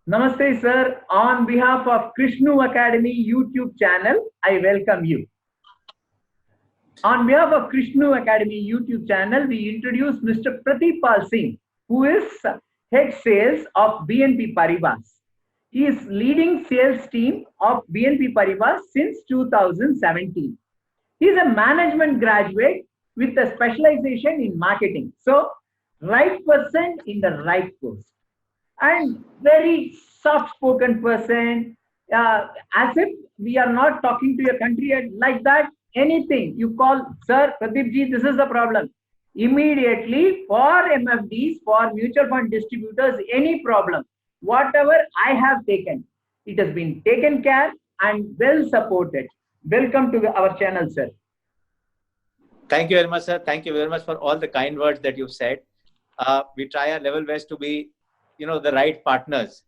Namaste, sir. On behalf of Krishnu Academy YouTube channel, I welcome you. On behalf of Krishnu Academy YouTube channel, we introduce Mr. Pradeep Pal Singh, who is head sales of BNP Paribas. He is leading sales team of BNP Paribas since 2017. He is a management graduate with a specialization in marketing. So, right person in the right post and very soft spoken person, as if we are not talking to your country like that. Anything you call, sir Pradeep ji, this is the problem, immediately for MFDs, for mutual fund distributors, any problem, whatever I have taken, it has been taken care and well supported. Welcome to our channel, sir. Thank you very much, sir. Thank you very much for all the kind words that you've said. We try our level best to be, the right partners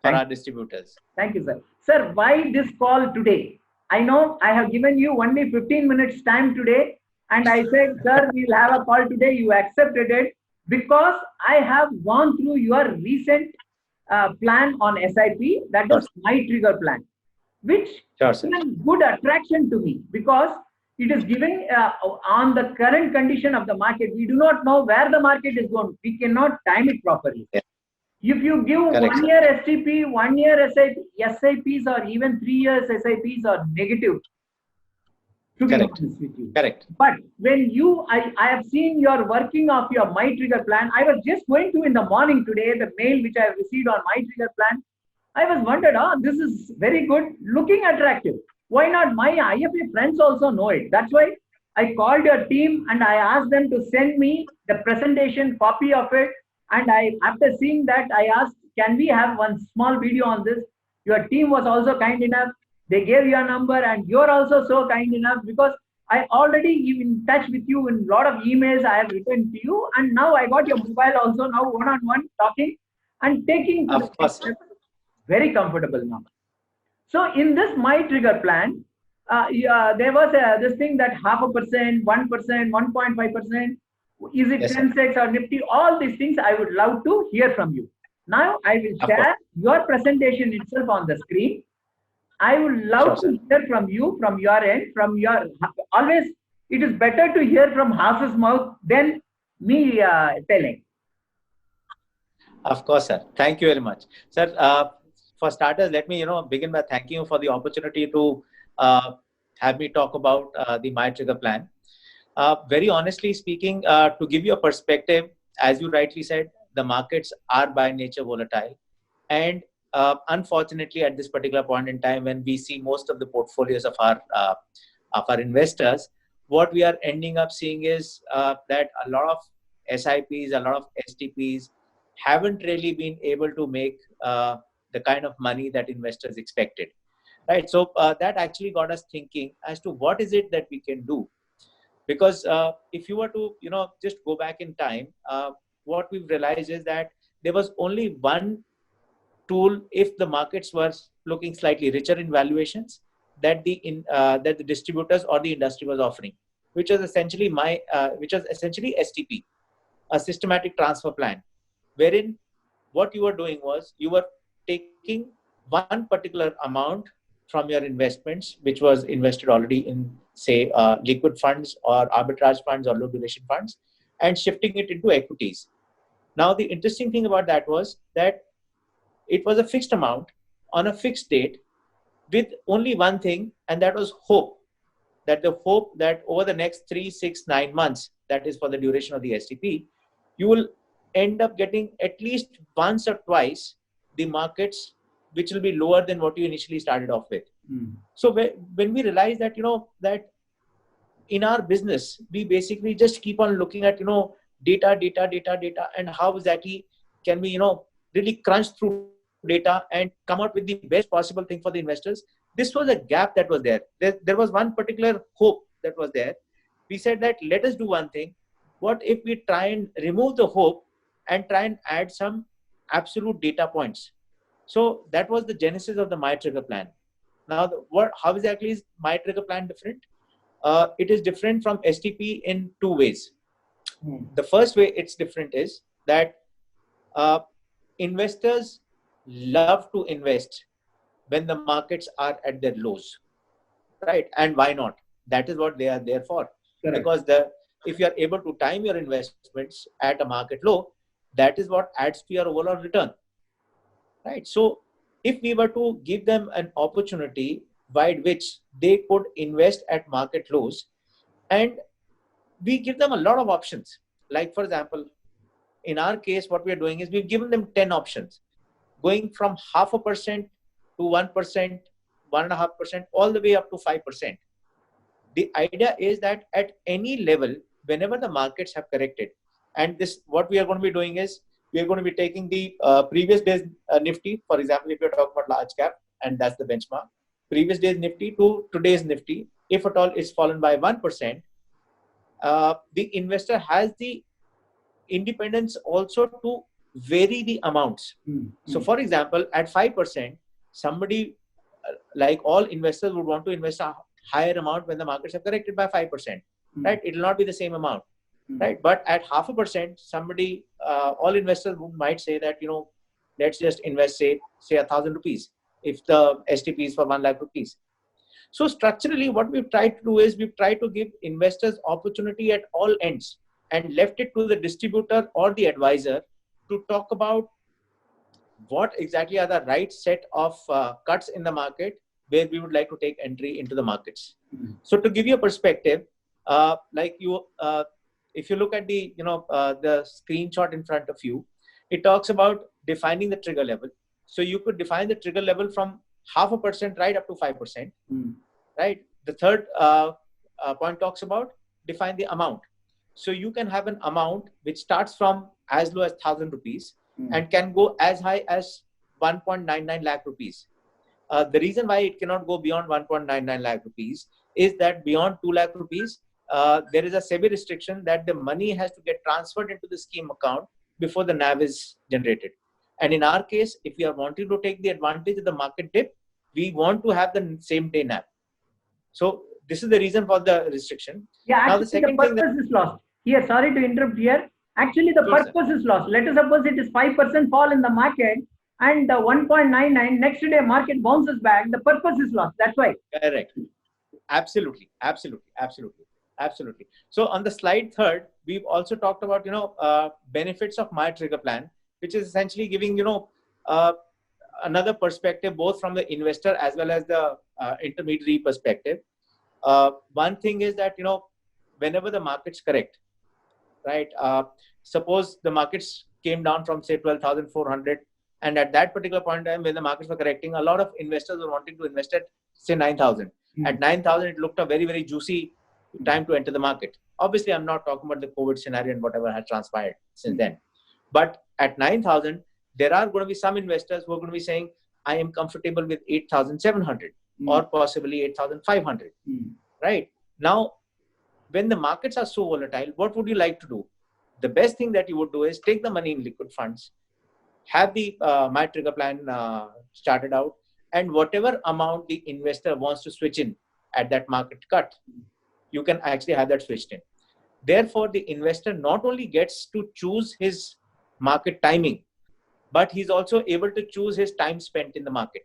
for our distributors. Thank you, sir. Sir, why this call today? I know I have given you only 15 minutes time today, and I said, sir, we'll have a call today. You accepted it because I have gone through your recent plan on SIP, that is my trigger plan, which is a good attraction to me because it is given on the current condition of the market. We do not know where the market is going. We cannot time it properly. Yeah. If you give 1 year STP, 1 year SIPs, or even 3 years SIPs are negative, to be honest with you. Correct. But when I have seen your working of your My Trigger plan. I was just going to in the morning today, the mail which I have received on My Trigger plan. I was wondered, this is very good, looking attractive. Why not my IFA friends also know it? That's why I called your team and I asked them to send me the presentation copy of it. And after seeing that, I asked, can we have one small video on this? Your team was also kind enough. They gave your number, and you're also so kind enough because I already in touch with you in a lot of emails I have written to you. And now I got your mobile also, now one-on-one talking and taking of course. Very comfortable now. So in this My Trigger plan, there was this thing that 0.5%, 1%, 1.5%. Is it 10 or Nifty? All these things I would love to hear from you. Now I will share your presentation itself on the screen. I would love to hear from you, from your end, always it is better to hear from horse's mouth than me telling. Of course, sir. Thank you very much. Sir, for starters, let me begin by thanking you for the opportunity to have me talk about the My Trigger plan. Very honestly speaking, to give you a perspective, as you rightly said, the markets are by nature volatile. And unfortunately, at this particular point in time, when we see most of the portfolios of our investors, what we are ending up seeing is that a lot of SIPs, a lot of STPs haven't really been able to make the kind of money that investors expected. Right. So that actually got us thinking as to what is it that we can do. Because if you were to, just go back in time, what we've realized is that there was only one tool if the markets were looking slightly richer in valuations that the distributors or the industry was offering, which was essentially STP, a systematic transfer plan, wherein what you were doing was you were taking one particular amount from your investments, which was invested already in, say, liquid funds or arbitrage funds or low duration funds, and shifting it into equities. Now, the interesting thing about that was that it was a fixed amount on a fixed date with only one thing, and that was hope. That the hope that over the next 3, 6, 9 months, that is for the duration of the STP, you will end up getting at least once or twice the markets which will be lower than what you initially started off with. So when we realize that, that in our business, we basically just keep on looking at, data, and how exactly can we, really crunch through data and come out with the best possible thing for the investors. This was a gap that was there. There was one particular hope that was there. We said that let us do one thing. What if we try and remove the hope and try and add some absolute data points? So that was the genesis of the My Trigger plan. Now, how exactly is My Trigger plan different? It is different from STP in 2 ways. The first way it's different is that investors love to invest when the markets are at their lows, right? And why not? That is what they are there for. Correct. Because if you are able to time your investments at a market low, that is what adds to your overall return, right? So if we were to give them an opportunity by which they could invest at market lows, and we give them a lot of options. Like, for example, in our case, what we are doing is we've given them 10 options, going from 0.5% to 1%, 1.5%, all the way up to 5%. The idea is that at any level, whenever the markets have corrected, and this, what we are going to be doing is we are going to be taking the previous day's Nifty, for example, if you're talking about large cap, and that's the benchmark, previous day's Nifty to today's Nifty, if at all it's fallen by 1%, the investor has the independence also to vary the amounts. So for example, at 5%, somebody like all investors would want to invest a higher amount when the markets have corrected by 5%, right? It will not be the same amount, right? But at 0.5%, somebody, all investors might say that, let's just invest, say 1,000 rupees if the STP is for 1 lakh rupees. So structurally, what we've tried to do is we've tried to give investors opportunity at all ends and left it to the distributor or the advisor to talk about what exactly are the right set of cuts in the market where we would like to take entry into the markets. So to give you a perspective, if you look at the the screenshot in front of you, it talks about defining the trigger level. So you could define the trigger level from 0.5% right up to 5%, right? The third point talks about define the amount. So you can have an amount which starts from as low as 1,000 rupees and can go as high as 1.99 lakh rupees. The reason why it cannot go beyond 1.99 lakh rupees is that beyond 2 lakh rupees, there is a SEBI restriction that the money has to get transferred into the scheme account before the NAV is generated. And in our case, if we are wanting to take the advantage of the market dip, we want to have the same day NAV. So this is the reason for the restriction. Yeah, actually, now the second purpose is lost. Here, sorry to interrupt here. Actually, the purpose is lost. Let us suppose it is 5% fall in the market and 1.99, next day market bounces back. The purpose is lost. That's why. Correct. Absolutely. So on the slide third, we've also talked about, benefits of my trigger plan, which is essentially giving, another perspective, both from the investor as well as the intermediary perspective. One thing is that, whenever the markets correct, right? Suppose the markets came down from say 12,400, and at that particular point in time when the markets were correcting, a lot of investors were wanting to invest at say 9,000. At 9,000, it looked a very, very juicy time to enter the market. Obviously, I'm not talking about the COVID scenario and whatever has transpired since then. But at 9,000, there are going to be some investors who are going to be saying, I am comfortable with 8,700 or possibly 8,500, right? Now, when the markets are so volatile, what would you like to do? The best thing that you would do is take the money in liquid funds, have the My Trigger plan started out, and whatever amount the investor wants to switch in at that market cut, you can actually have that switched in. Therefore, the investor not only gets to choose his market timing, but he's also able to choose his time spent in the market.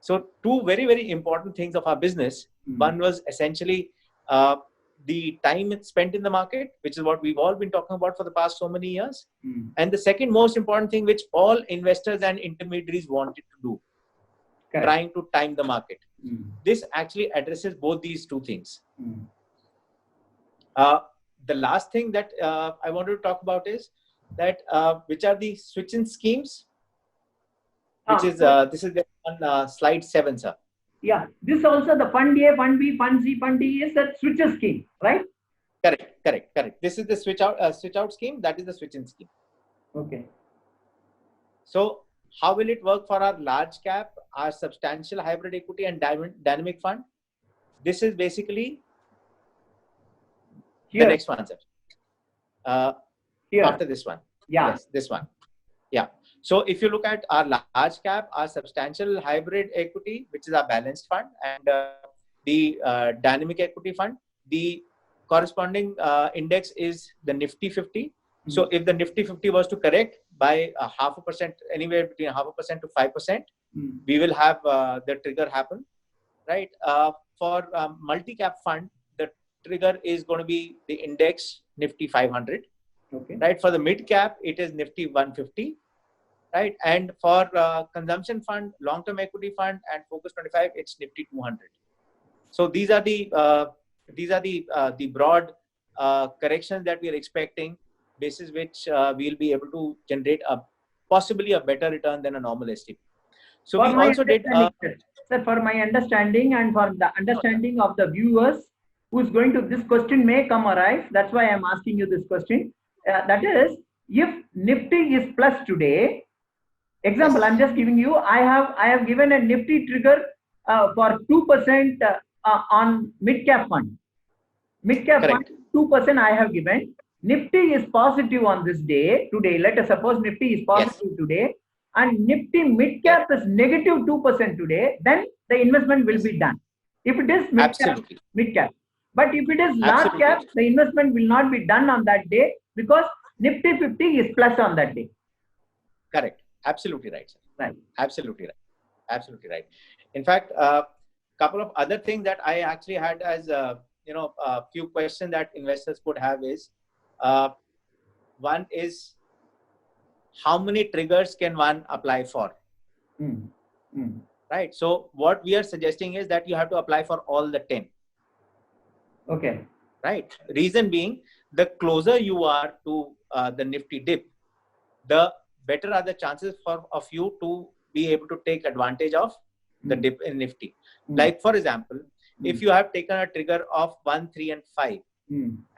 So two very, very important things of our business. One was essentially the time spent in the market, which is what we've all been talking about for the past so many years. And the second most important thing, which all investors and intermediaries wanted to do, trying to time the market. This actually addresses both these two things. The last thing that I wanted to talk about is that which are the switch-in schemes, which is this is on slide 7, sir. Yeah, this also the Fund A, Fund B, Fund C, Fund D is the switcher scheme, right? Correct. This is the switch out scheme. That is the switch-in scheme. Okay. So how will it work for our large cap, our substantial hybrid equity and dynamic fund? This is basically the next one, sir. After this one. Yeah. Yes, this one. Yeah. So if you look at our large cap, our substantial hybrid equity, which is our balanced fund, and the dynamic equity fund, the corresponding index is the Nifty 50. So if the Nifty 50 was to correct by 0.5%, anywhere between 0.5% to 5%, we will have the trigger happen, right? For multi-cap fund, the trigger is going to be the index Nifty 500, Okay. right? For the mid-cap, it is Nifty 150, right? And for consumption fund, long-term equity fund, and Focus 25, it's Nifty 200. So these are the broad corrections that we are expecting, basis which we'll be able to generate possibly a better return than a normal STP. So for we my also did, sir, for my understanding and for the understanding of the viewers who's going to, this question may come arise. That's why I'm asking you this question. That is, if Nifty is plus today, example, yes. I'm just giving you, I have given a Nifty trigger for 2% on mid-cap fund. Mid-cap fund, 2% I have given. Nifty is positive on this day, today. Let us suppose Nifty is positive today, and Nifty mid-cap is negative 2% today, then the investment will be done. If it is mid-cap. But if it is large cap, the investment will not be done on that day because Nifty 50 is plus on that day. Correct. Absolutely right, sir. Right. Absolutely right. Absolutely right. In fact, couple of other things that I actually had as a few questions that investors could have is, one is, how many triggers can one apply for? Right. So what we are suggesting is that you have to apply for all the 10. Okay. Right. Reason being, the closer you are to the Nifty dip, the better are the chances of you to be able to take advantage of the dip in Nifty. Like for example, if you have taken a trigger of 1, 3, and 5,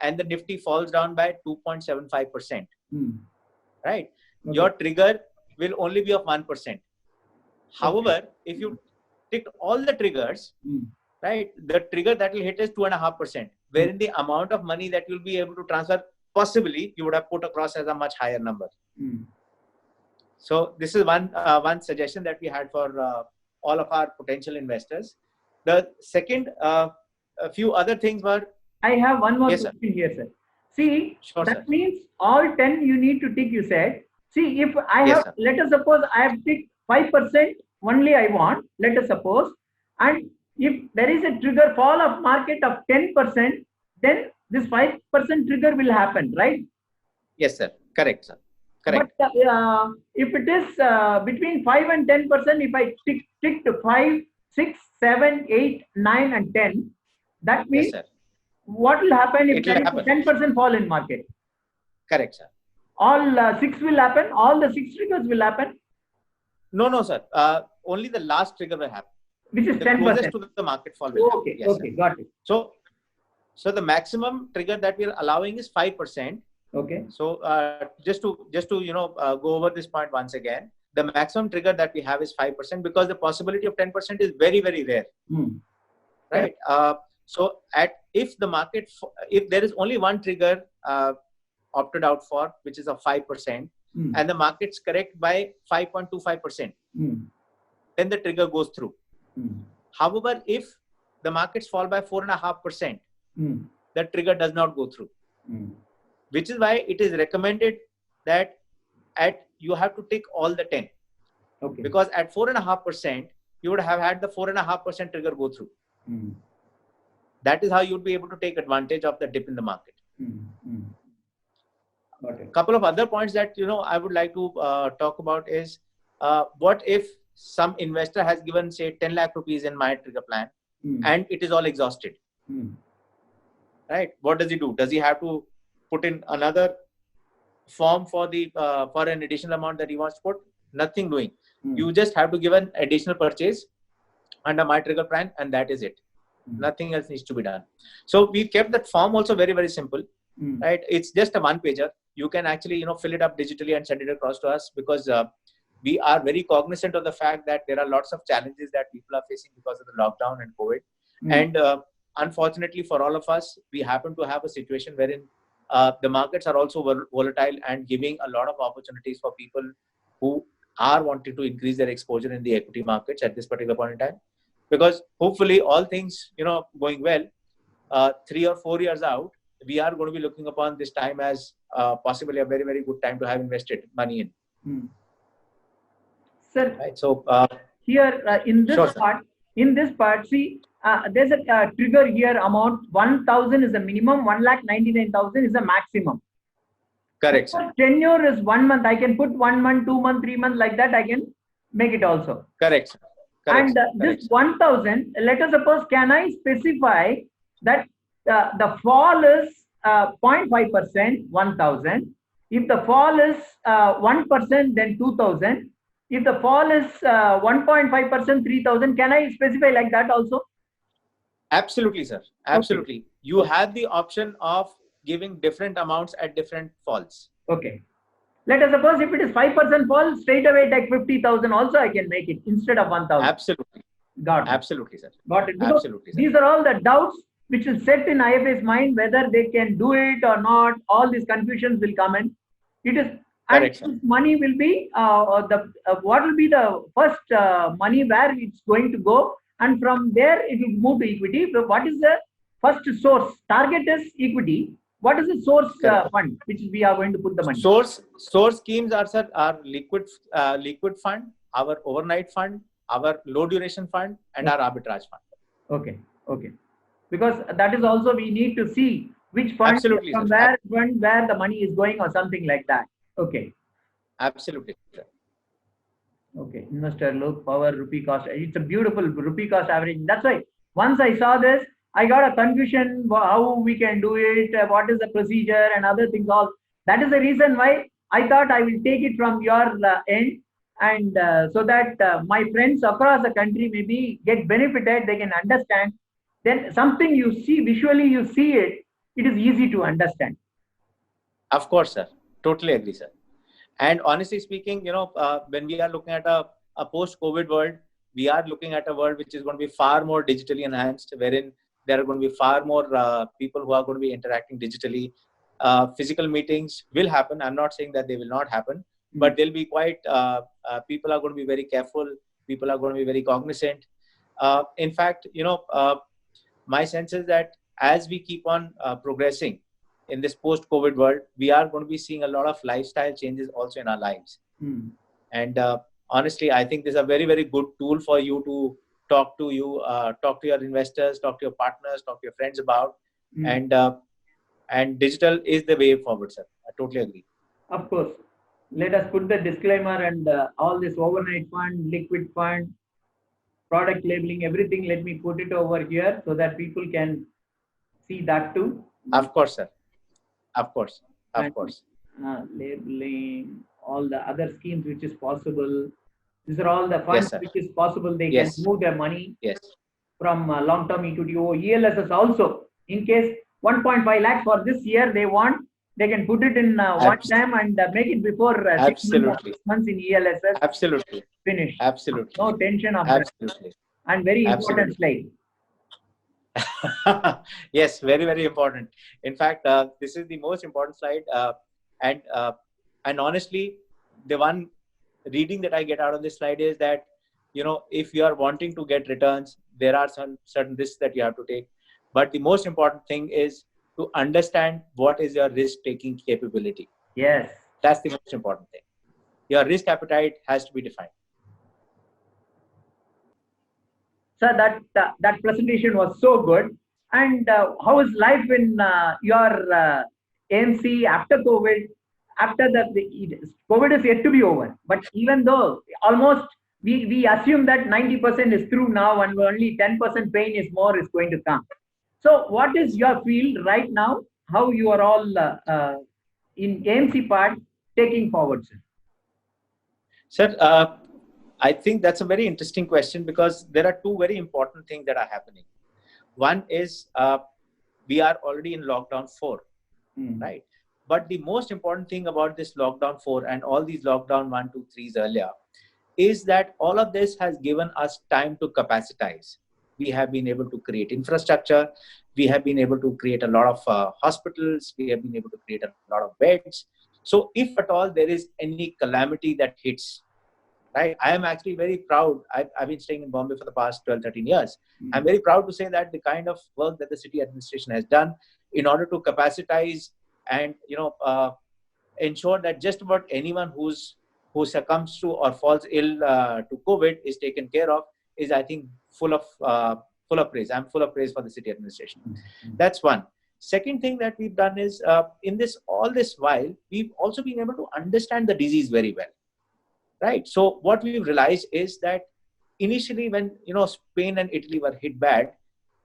and the Nifty falls down by 2.75%, right? Okay. Your trigger will only be of 1%. However, if you take all the triggers, right, the trigger that will hit is 2.5%, wherein the amount of money that you'll be able to transfer, possibly you would have put across as a much higher number. So this is one suggestion that we had for all of our potential investors. The second, a few other things were. I have one more question here, sir. See, that means all 10 you need to tick, you said. See, if I have, let us suppose I have ticked 5% only I want, let us suppose, and if there is a trigger fall of market of 10%, then this 5% trigger will happen, right? Yes, sir. Correct, sir. Correct. But if it is between 5 and 10%, if I tick to 5, 6, 7, 8, 9, and 10, that means what will happen if there is a 10% fall in market? Correct, sir. All 6 will happen? All the 6 triggers will happen? No, sir. Only the last trigger will happen. Which is 10%. Closest to the market fall will happen. Yes, okay, got it. So the maximum trigger that we are allowing is 5%. Okay. So just to go over this point once again, the maximum trigger that we have is 5% because the possibility of 10% is very, very rare. Right. So if there is only one trigger opted out for, which is of 5%, and the markets correct by 5.25%, then the trigger goes through. However, if the markets fall by 4.5%, the trigger does not go through. Which is why it is recommended that you have to take all the 10. Okay. Because at 4.5%, you would have had the 4.5% trigger go through. That is how you would be able to take advantage of the dip in the market. A couple of other points that I would like to talk about is what if some investor has given, say, 10 lakh rupees in my trigger plan and it is all exhausted. Right? What does he do? Does he have to put in another form for an additional amount that he wants to put? Nothing doing. You just have to give an additional purchase under my trigger plan, and that is it. Nothing else needs to be done. So we kept that form also very, very simple. Right? It's just a one pager. You can actually fill it up digitally and send it across to us, because we are very cognizant of the fact that there are lots of challenges that people are facing because of the lockdown and COVID. And unfortunately for all of us, we happen to have a situation wherein the markets are also volatile and giving a lot of opportunities for people who are wanting to increase their exposure in the equity markets at this particular point in time. Because hopefully all things, going well, 3 or 4 years out, we are going to be looking upon this time as possibly a very, very good time to have invested money in. Sir, right? So here in this sure, part, see, there's a trigger here amount 1,000 is a minimum, 1,99,000 is a maximum. Correct, sir. Tenure is 1 month. I can put 1 month, 2 month, 3 months like that. I can make it also. Correct, sir. Correct, and this 1,000, let us suppose, can I specify that the fall is 0.5%, 1,000. If the fall is 1%, then 2,000. If the fall is 1.5%, 3,000, can I specify like that also? Absolutely, sir. Absolutely. Okay. You have the option of giving different amounts at different falls. Okay. Let us suppose if it is 5% fall, straight away take 50,000 also I can make it instead of 1,000. Absolutely. Got it. Absolutely, sir. Got it. Because absolutely, sir. These are all the doubts which will set in IFA's mind whether they can do it or not. All these confusions will come in. It is correct, and money will be what will be the first money where it's going to go, and from there it will move to equity. So what is the first source? Target is equity. What is the source fund which we are going to put the money? Source schemes are, sir, our liquid fund, our overnight fund, our low duration fund, and our arbitrage fund. Okay. Okay. Because that is also we need to see which fund from where the money is going or something like that. Okay. Absolutely. Sir. Okay. Investor look, power, rupee cost. It's a beautiful rupee cost average. That's why once I saw this, I got a confusion how we can do it, what is the procedure and other things all. That is the reason why I thought I will take it from your end, and so that my friends across the country maybe get benefited, they can understand. Then something you see, visually you see it, it is easy to understand. Of course, sir. Totally agree, sir. And honestly speaking, when we are looking at a post-COVID world, we are looking at a world which is going to be far more digitally enhanced, wherein there are going to be far more people who are going to be interacting digitally. Physical meetings will happen. I'm not saying that they will not happen, but they'll be quite, people are going to be very careful. People are going to be very cognizant. In fact, my sense is that as we keep on progressing in this post-COVID world, we are going to be seeing a lot of lifestyle changes also in our lives. And honestly, I think this is a very, very good tool for you to talk to your investors, talk to your partners, talk to your friends about. And digital is the way forward, sir. I totally agree. Of course. Let us put the disclaimer and all this overnight fund, liquid fund, product labeling, everything. Let me put it over here so that people can see that too. Of course, sir. Of course. Of course. Labeling, all the other schemes which is possible. These are all the funds which is possible. They can move their money from long-term equity or ELSS also. In case 1.5 lakhs for this year they want, they can put it in one time and make it before 6 months in ELSS. Absolutely. Finish. Absolutely. No tension of Absolutely. that. And very important slide. Yes, very, very important. In fact, this is the most important slide. And honestly, the one reading that I get out of this slide is that, if you are wanting to get returns, there are some certain risks that you have to take. But the most important thing is to understand what is your risk-taking capability. Yes. That's the most important thing. Your risk appetite has to be defined. Sir, that presentation was so good. And how is life in your AMC after COVID? After the COVID is yet to be over. But even though almost we assume that 90% is through now and only 10% pain is going to come. So what is your feel right now? How you are all in AMC part taking forward, sir? Sir, I think that's a very interesting question because there are two very important things that are happening. One is we are already in lockdown 4, right? But the most important thing about this lockdown 4 and all these lockdown 1, 2, 3s earlier is that all of this has given us time to capacitize. We have been able to create infrastructure. We have been able to create a lot of hospitals. We have been able to create a lot of beds. So if at all there is any calamity that hits, right? I am actually very proud. I've been staying in Bombay for the past 12, 13 years. I'm very proud to say that the kind of work that the city administration has done in order to capacitize and, ensure that just about anyone who succumbs to or falls ill to COVID is taken care of is, I think, full of praise. I'm full of praise for the city administration. That's one. Second thing that we've done is in all this while, we've also been able to understand the disease very well, right? So what we've realized is that initially when, Spain and Italy were hit bad,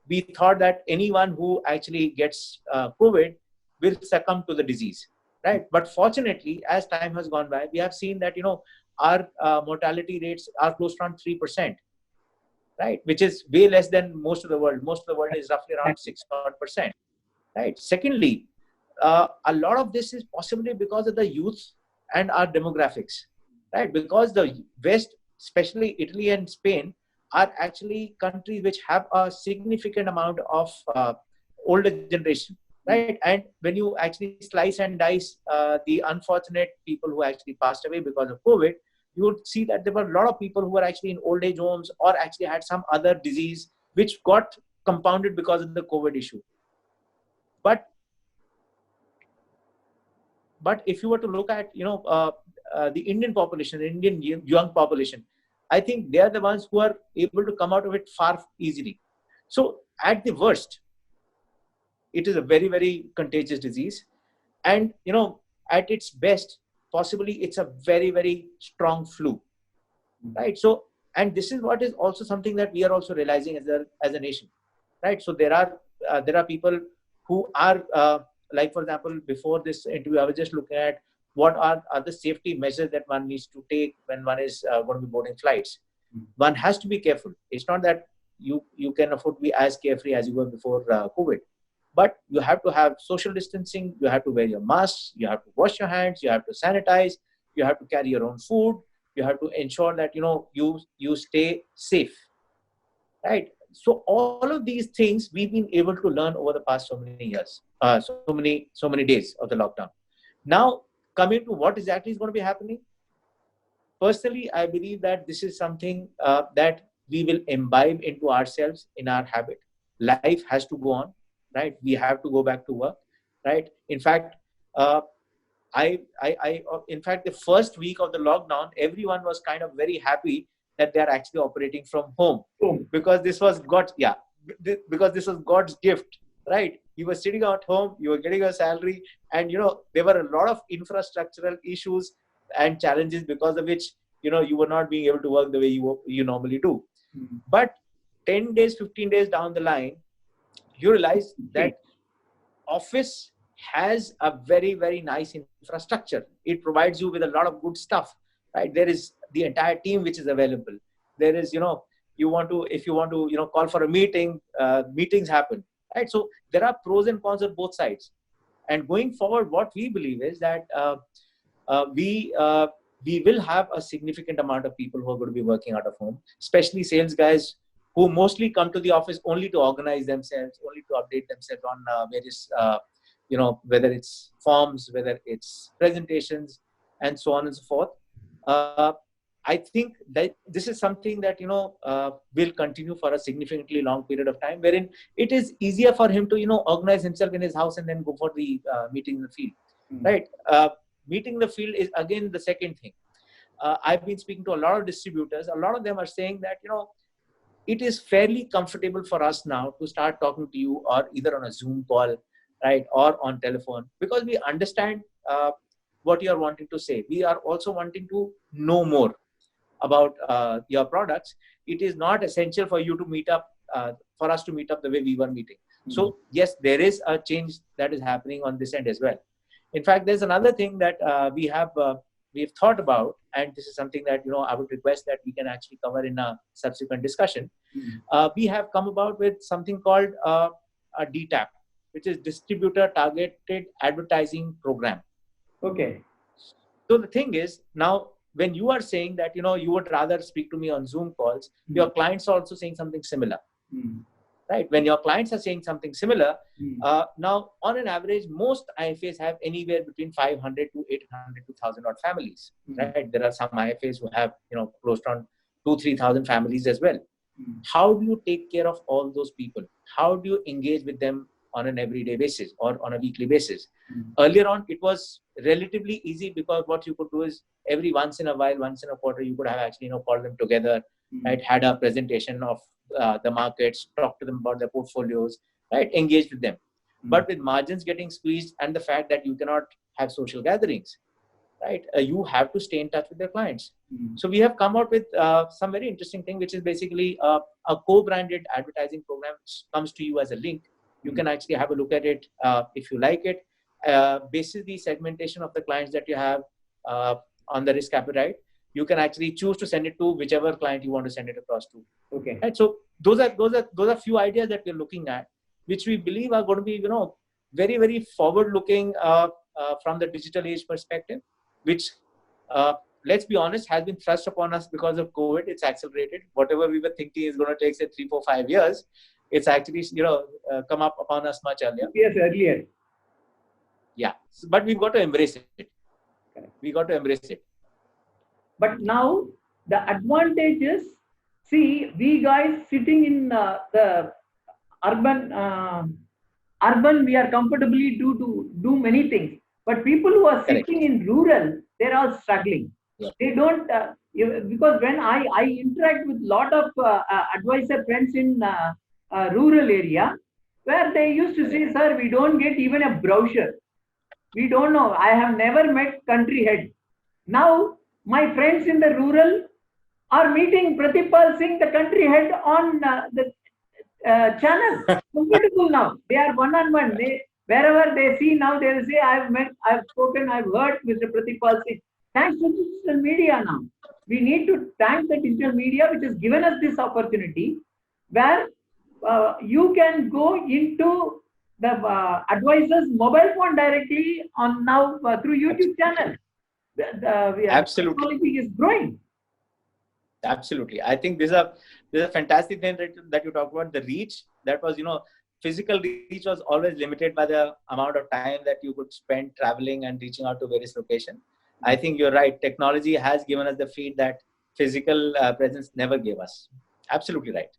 we thought that anyone who actually gets COVID will succumb to the disease, right? But fortunately, as time has gone by, we have seen that, our mortality rates are close to around 3%, right? Which is way less than most of the world. Most of the world is roughly around 6%, right? Secondly, a lot of this is possibly because of the youth and our demographics, right? Because the West, especially Italy and Spain, are actually countries which have a significant amount of older generation, right? And when you actually slice and dice the unfortunate people who actually passed away because of COVID, you would see that there were a lot of people who were actually in old age homes or actually had some other disease which got compounded because of the COVID issue. But if you were to look at, the Indian population, the Indian young population, I think they are the ones who are able to come out of it far easily. So at the worst, it is a very, very contagious disease. And, at its best, possibly it's a very, very strong flu, right? So, and this is what is also something that we are also realizing as a nation, right? So there are people who are, like, for example, before this interview, I was just looking at what are the safety measures that one needs to take when one is going to be boarding flights. One has to be careful. It's not that you can afford to be as carefree as you were before COVID. But you have to have social distancing, you have to wear your masks, you have to wash your hands, you have to sanitize, you have to carry your own food, you have to ensure that, you stay safe, right? So all of these things we've been able to learn over the past so many years, so many days of the lockdown. Now, coming to what exactly is going to be happening, personally, I believe that this is something that we will imbibe into ourselves, in our habit. Life has to go on, right? We have to go back to work, right? In fact, in fact, the first week of the lockdown, everyone was kind of very happy that they are actually operating from home, because this was because this was God's gift, right? You were sitting at home, you were getting a salary, and there were a lot of infrastructural issues and challenges because of which you were not being able to work the way you normally do. But 10 days, 15 days down the line, you realize that office has a very, very nice infrastructure. It provides you with a lot of good stuff, right? There is the entire team which is available. There is, if you want to, call for a meeting, meetings happen, right? So there are pros and cons of both sides. And going forward, what we believe is that we will have a significant amount of people who are going to be working out of home, especially sales guys who mostly come to the office only to organize themselves, only to update themselves on various, whether it's forms, whether it's presentations, and so on and so forth. I think that this is something that, will continue for a significantly long period of time, wherein it is easier for him to, organize himself in his house and then go for the meeting in the field, right? Meeting in the field is, again, the second thing. I've been speaking to a lot of distributors. A lot of them are saying that, it is fairly comfortable for us now to start talking to you, or either on a Zoom call, right, or on telephone, because we understand what you are wanting to say. We are also wanting to know more about your products. It is not essential for you to meet up, for us to meet up the way we were meeting. So yes, there is a change that is happening on this end as well. In fact, there's another thing that we've thought about, and this is something that I would request that we can actually cover in a subsequent discussion. We have come about with something called a DTAP, which is Distributor Targeted Advertising Program. Okay. So the thing is, now when you are saying that you would rather speak to me on Zoom calls, your clients are also saying something similar. right? When your clients are saying something similar, now on an average, most IFAs have anywhere between 500 to 800 to 1,000 odd families, right? There are some IFAs who have, close to 2,000-3,000 families as well. How do you take care of all those people? How do you engage with them on an everyday basis or on a weekly basis? Earlier on, it was relatively easy because what you could do is every once in a while, once in a quarter, you could have actually, called them together, right? Had a presentation of the markets, talk to them about their portfolios, right? Engage with them. But with margins getting squeezed and the fact that you cannot have social gatherings, right? You have to stay in touch with their clients. So we have come out with some very interesting thing, which is basically a co-branded advertising program, which comes to you as a link. You can actually have a look at it if you like it. Basically, segmentation of the clients that you have on the risk appetite, you can actually choose to send it to whichever client you want to send it across to. Okay. Right? So those are few ideas that we're looking at, which we believe are going to be, very, very forward-looking from the digital age perspective, which, let's be honest, has been thrust upon us because of COVID. It's accelerated. Whatever we were thinking is going to take, say, 3, 4, 5 years, it's actually, come up upon us much earlier. Yes, earlier. Yeah, but we've got to embrace it. We got to embrace it. But now the advantage is, see, we guys sitting in the urban, we are comfortably to do many things. But people who are sitting in rural, they're all struggling. Yeah. They don't, because when I interact with a lot of advisor friends in rural area, where they used to say, sir, we don't get even a brochure. We don't know. I have never met country head. Now, my friends in the rural are meeting Pratipal Singh, the country head, on the channel. Comfortable now. They are one-on-one. Wherever they see now, they will say, I've met, I've spoken, I've heard Mr. Pratipal Singh. Thanks to digital media now. We need to thank the digital media, which has given us this opportunity, where you can go into the advisor's mobile phone directly on now through YouTube channel. Absolutely. Technology is growing. Absolutely. I think this is a fantastic thing that you talked about. The reach, that was, physical reach was always limited by the amount of time that you could spend traveling and reaching out to various locations. I think you're right. Technology has given us the feed that physical presence never gave us. Absolutely right.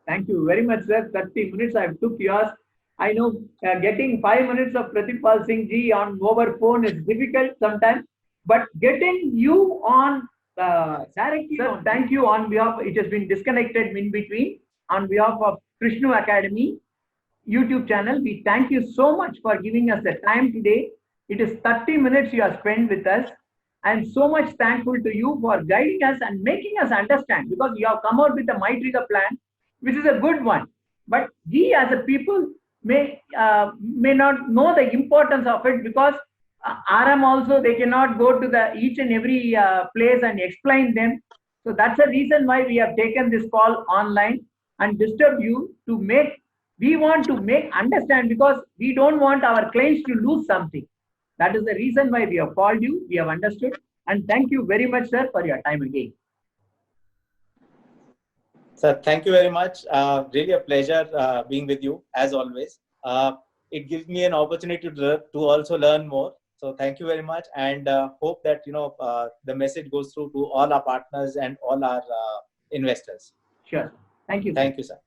Thank you very much, sir. 30 minutes I took yours. I know getting 5 minutes of Pratipal Singh ji on mobile phone is difficult sometimes, but getting you on directly. Sir, thank you on behalf. It has been disconnected in between. On behalf of Krishnu Academy YouTube channel, we thank you so much for giving us the time today. It is 30 minutes you have spent with us. I am so much thankful to you for guiding us and making us understand, because you have come out with a MyTrigger plan, which is a good one. But we as a people may not know the importance of it, because RM also, they cannot go to the each and every place and explain them. So that's the reason why we have taken this call online and disturb you to make, we want to make understand, because we don't want our clients to lose something. That is the reason why we have called you. We have understood. And thank you very much, sir, for your time again. Sir, thank you very much. Really a pleasure being with you, as always. It gives me an opportunity to also learn more. So thank you very much, and hope that the message goes through to all our partners and all our investors. Sure. Thank you. Thank you, sir.